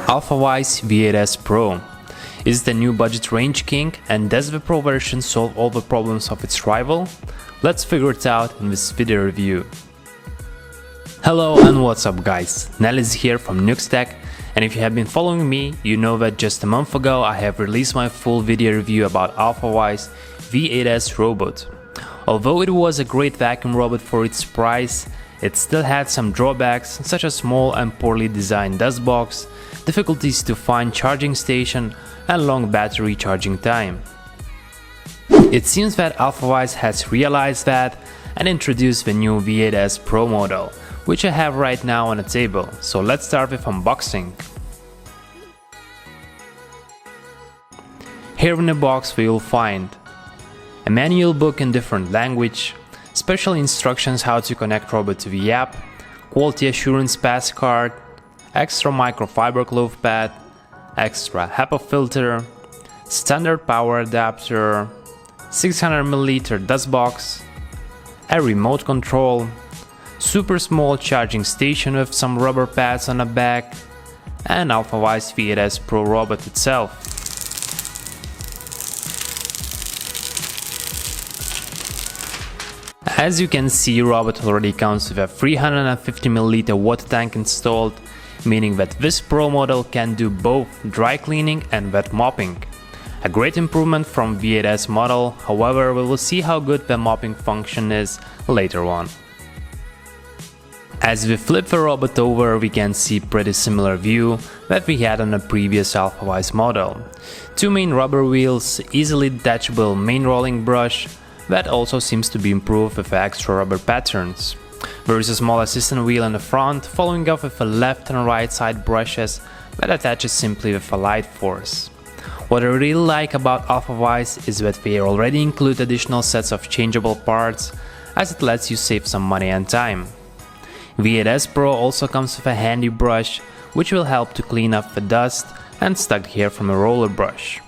Alfawise V8S Pro. Is the new budget range king, and does the Pro version solve all the problems of its rival? Let's figure it out in this video review. Hello and what's up guys, Nel is here from NiuxTech, and if you have been following me, you know that just a month ago I have released my full video review about Alfawise V8S robot. Although it was a great vacuum robot for its price, it still had some drawbacks such as small and poorly designed dust box, difficulties to find charging station and long battery charging time. It seems that Alfawise has realized that and introduced the new V8S Pro model, which I have right now on the table, so let's start with unboxing. Here in the box we will find a manual book in different language, special instructions how to connect robot to the app, quality assurance pass card, extra microfiber cloth pad, extra HEPA filter, standard power adapter, 600ml dust box, a remote control, super small charging station with some rubber pads on the back, and Alfawise V8S Pro robot itself. As you can see, robot already comes with a 350ml water tank installed, meaning that this Pro model can do both dry cleaning and wet mopping. A great improvement from V8S model, however we will see how good the mopping function is later on. As we flip the robot over, we can see pretty similar view that we had on the previous Alfawise model. Two main rubber wheels, easily detachable main rolling brush, that also seems to be improved with extra rubber patterns. There is a small assistant wheel in the front, following up with the left and right side brushes that attaches simply with a light force. What I really like about Alfawise is that they already include additional sets of changeable parts, as it lets you save some money and time. V8S Pro also comes with a handy brush, which will help to clean up the dust and stuck hair from a roller brush.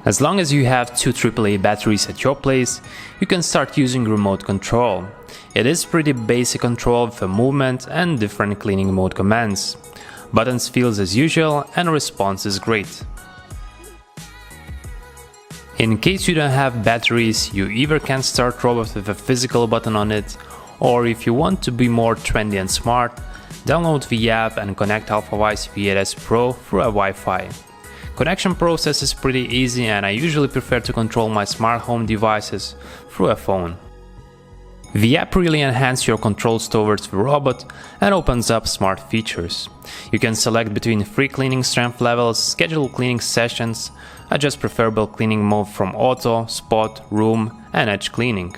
As long as you have two AAA batteries at your place, you can start using remote control. It is pretty basic control with a movement and different cleaning mode commands. Buttons feels as usual and response is great. In case you don't have batteries, you either can start robot with a physical button on it, or if you want to be more trendy and smart, download the app and connect Alfawise V8S Pro through a Wi-Fi. Connection process is pretty easy, and I usually prefer to control my smart home devices through a phone. The app really enhances your controls towards the robot and opens up smart features. You can select between 3 cleaning strength levels, schedule cleaning sessions, adjust preferable cleaning mode from auto, spot, room and edge cleaning.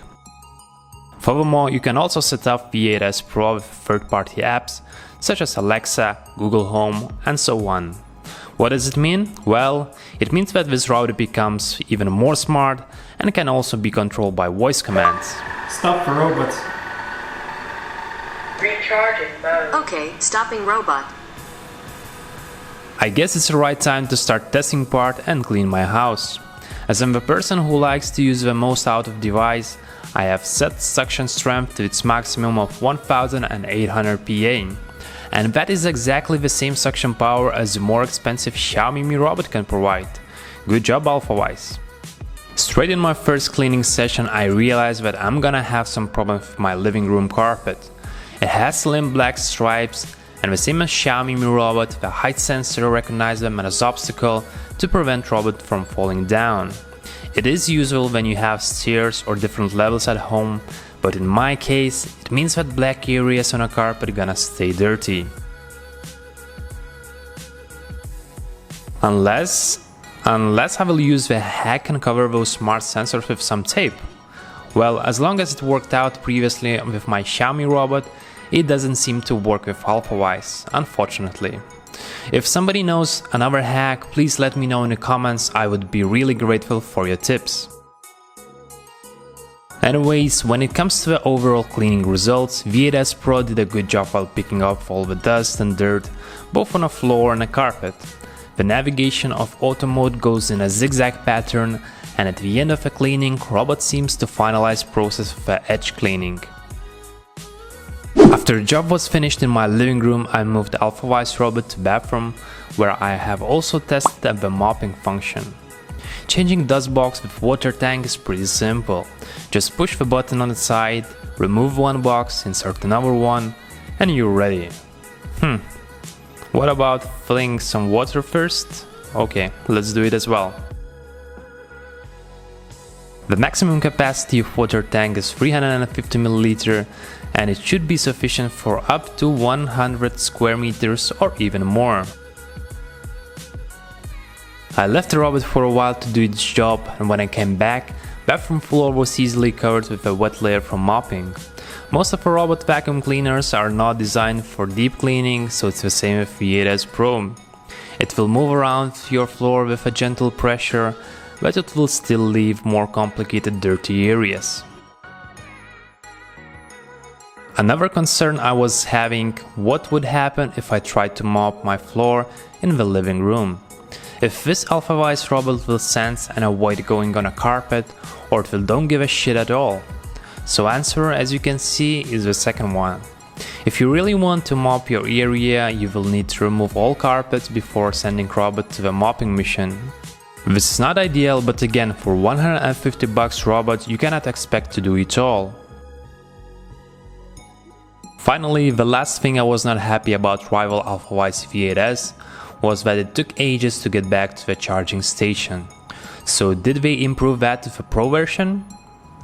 Furthermore, you can also set up V8S Pro with third-party apps such as Alexa, Google Home and so on. What does it mean? Well, it means that this router becomes even more smart and can also be controlled by voice commands. Stop the robot. Recharging mode. Okay, stopping robot. I guess it's the right time to start testing part and clean my house. As I'm the person who likes to use the most out of device, I have set suction strength to its maximum of 1800 PA. And that is exactly the same suction power as the more expensive Xiaomi Mi robot can provide. Good job Alfawise. Straight in my first cleaning session I realized that I'm gonna have some problems with my living room carpet. It has slim black stripes, and the same as Xiaomi Mi robot, the height sensor recognizes them as an obstacle to prevent robot from falling down. It is usual when you have stairs or different levels at home, but in my case, it means that black areas on a carpet are gonna stay dirty. Unless I will use the hack and cover those smart sensors with some tape. Well, as long as it worked out previously with my Xiaomi robot, it doesn't seem to work with Alfawise, unfortunately. If somebody knows another hack, please let me know in the comments, I would be really grateful for your tips. Anyways, when it comes to the overall cleaning results, V8S Pro did a good job while picking up all the dust and dirt, both on the floor and the carpet. The navigation of auto mode goes in a zigzag pattern, and at the end of the cleaning, robot seems to finalize process of the edge cleaning. After the job was finished in my living room, I moved the Alfawise robot to bathroom, where I have also tested the mopping function. Changing dust box with water tank is pretty simple. Just push the button on the side, remove one box, insert another one, and you're ready. What about filling some water first? Okay, let's do it as well. The maximum capacity of water tank is 350 ml, and it should be sufficient for up to 100 square meters or even more. I left the robot for a while to do its job, and when I came back, bathroom floor was easily covered with a wet layer from mopping. Most of the robot vacuum cleaners are not designed for deep cleaning, so it's the same with V8S Pro. It will move around your floor with a gentle pressure, but it will still leave more complicated dirty areas. Another concern I was having: what would happen if I tried to mop my floor in the living room? If this Alfawise robot will sense and avoid going on a carpet, or it will don't give a shit at all. So answer, as you can see, is the second one. If you really want to mop your area, you will need to remove all carpets before sending robot to the mopping mission. This is not ideal, but again, for $150 robot you cannot expect to do it all. Finally, the last thing I was not happy about rival Alfawise V8S was that it took ages to get back to the charging station. So did they improve that with a Pro version?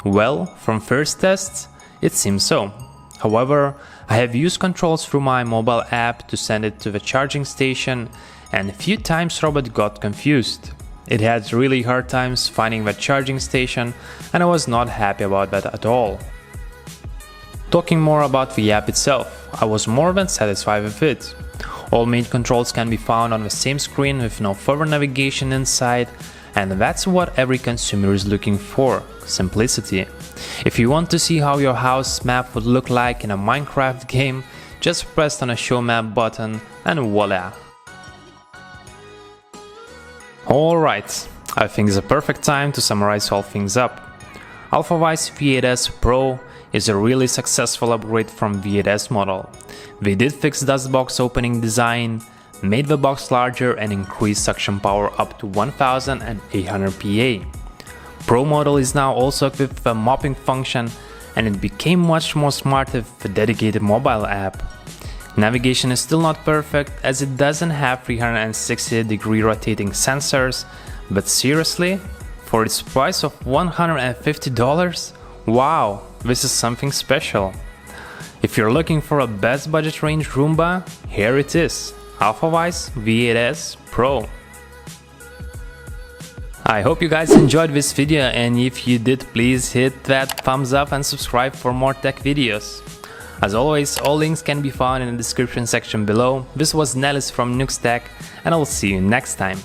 Well, from first tests, it seems so. However, I have used controls through my mobile app to send it to the charging station, and a few times robot got confused. It had really hard times finding the charging station, and I was not happy about that at all. Talking more about the app itself, I was more than satisfied with it. All main controls can be found on the same screen with no further navigation inside, and that's what every consumer is looking for: simplicity. If you want to see how your house map would look like in a Minecraft game, just press on a show map button and voila! Alright, I think it's a perfect time to summarize all things up. Alfawise V8S Pro is a really successful upgrade from V8S model. They did fix dust box opening design, made the box larger and increased suction power up to 1800 PA. Pro model is now also equipped with a mopping function, and it became much more smart with a dedicated mobile app. Navigation is still not perfect, as it doesn't have 360-degree rotating sensors, but seriously, for its price of $150? Wow, this is something special. If you're looking for a best budget range Roomba, here it is, Alfawise V8S Pro. I hope you guys enjoyed this video, and if you did, please hit that thumbs up and subscribe for more tech videos. As always, all links can be found in the description section below. This was Nellis from NiuxTech, and I'll see you next time.